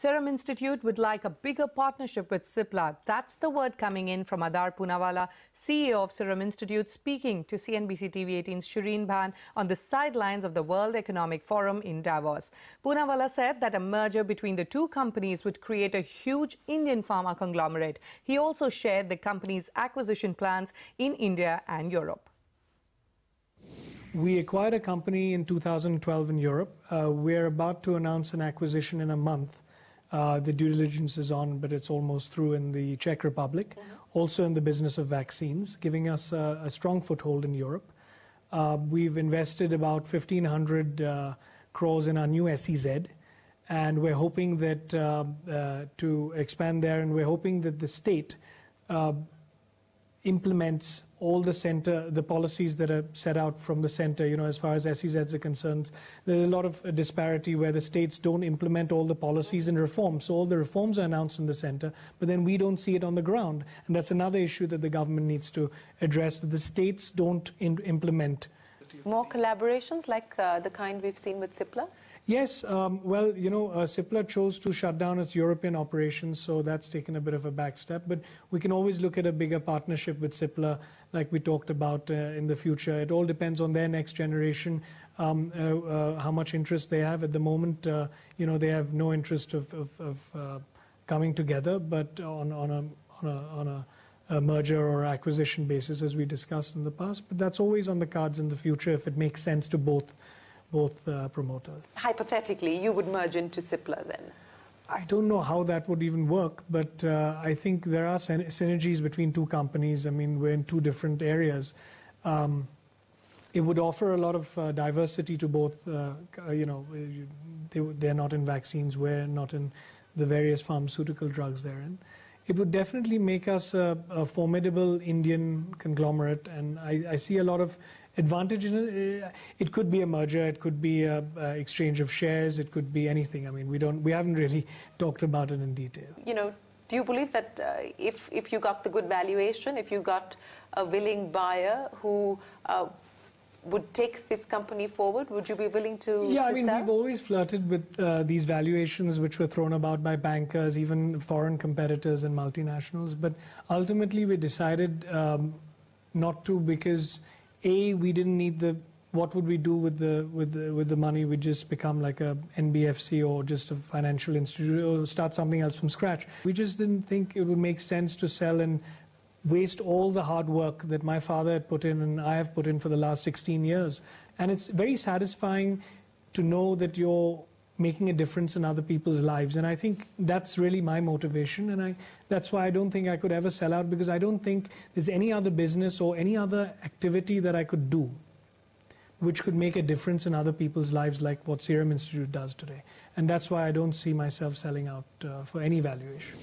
Serum Institute would like a bigger partnership with Cipla. That's the word coming in from Adar Poonawalla, CEO of Serum Institute, speaking to CNBC TV 18's Shereen Bhan on the sidelines of the World Economic Forum in Davos. Poonawalla said that a merger between the two companies would create a huge Indian pharma conglomerate. He also shared the company's acquisition plans in India and Europe. We acquired a company in 2012 in Europe. We're about to announce an acquisition in a month. The due diligence is on, but it's almost through in the Czech Republic, also in the business of vaccines, giving us a strong foothold in Europe. We've invested about 1,500 crores in our new SEZ, and we're hoping that to expand there, and we're hoping that the state implements all the policies that are set out from the center, as far as SEZs are concerned. There's a lot of disparity where the states don't implement all the policies and reforms. So all the reforms are announced in the center, but then we don't see it on the ground. And that's another issue that the government needs to address, that the states don't implement. More collaborations like the kind we've seen with Cipla? Yes, well, Cipla chose to shut down its European operations, so that's taken a bit of a back step. But we can always look at a bigger partnership with Cipla, like we talked about in the future. It all depends on their next generation, how much interest they have. At the moment, they have no interest of coming together, but on a merger or acquisition basis, as we discussed in the past. But that's always on the cards in the future if it makes sense to both promoters. Hypothetically, you would merge into Cipla then? I don't know how that would even work, but I think there are synergies between two companies. I mean, we're in two different areas. It would offer a lot of diversity to both, they're not in vaccines, we're not in the various pharmaceutical drugs they're in. It would definitely make us a formidable Indian conglomerate, and I see a lot of advantage in it. It could be a merger, it could be an exchange of shares, it could be anything. I mean, we haven't really talked about it in detail. Do you believe that if you got the good valuation, if you got a willing buyer who would take this company forward, would you be willing to Yeah, I mean, sell? we've always flirted with these valuations which were thrown about by bankers, even foreign competitors and multinationals. But ultimately, we decided not to, because we didn't need what would we do with the money? We'd just become like a NBFC or just a financial institute or start something else from scratch. We just didn't think it would make sense to sell and waste all the hard work that my father had put in and I have put in for the last 16 years. And it's very satisfying to know that you're making a difference in other people's lives. And I think that's really my motivation. And that's why I don't think I could ever sell out, because I don't think there's any other business or any other activity that I could do which could make a difference in other people's lives like what Serum Institute does today. And that's why I don't see myself selling out for any valuation.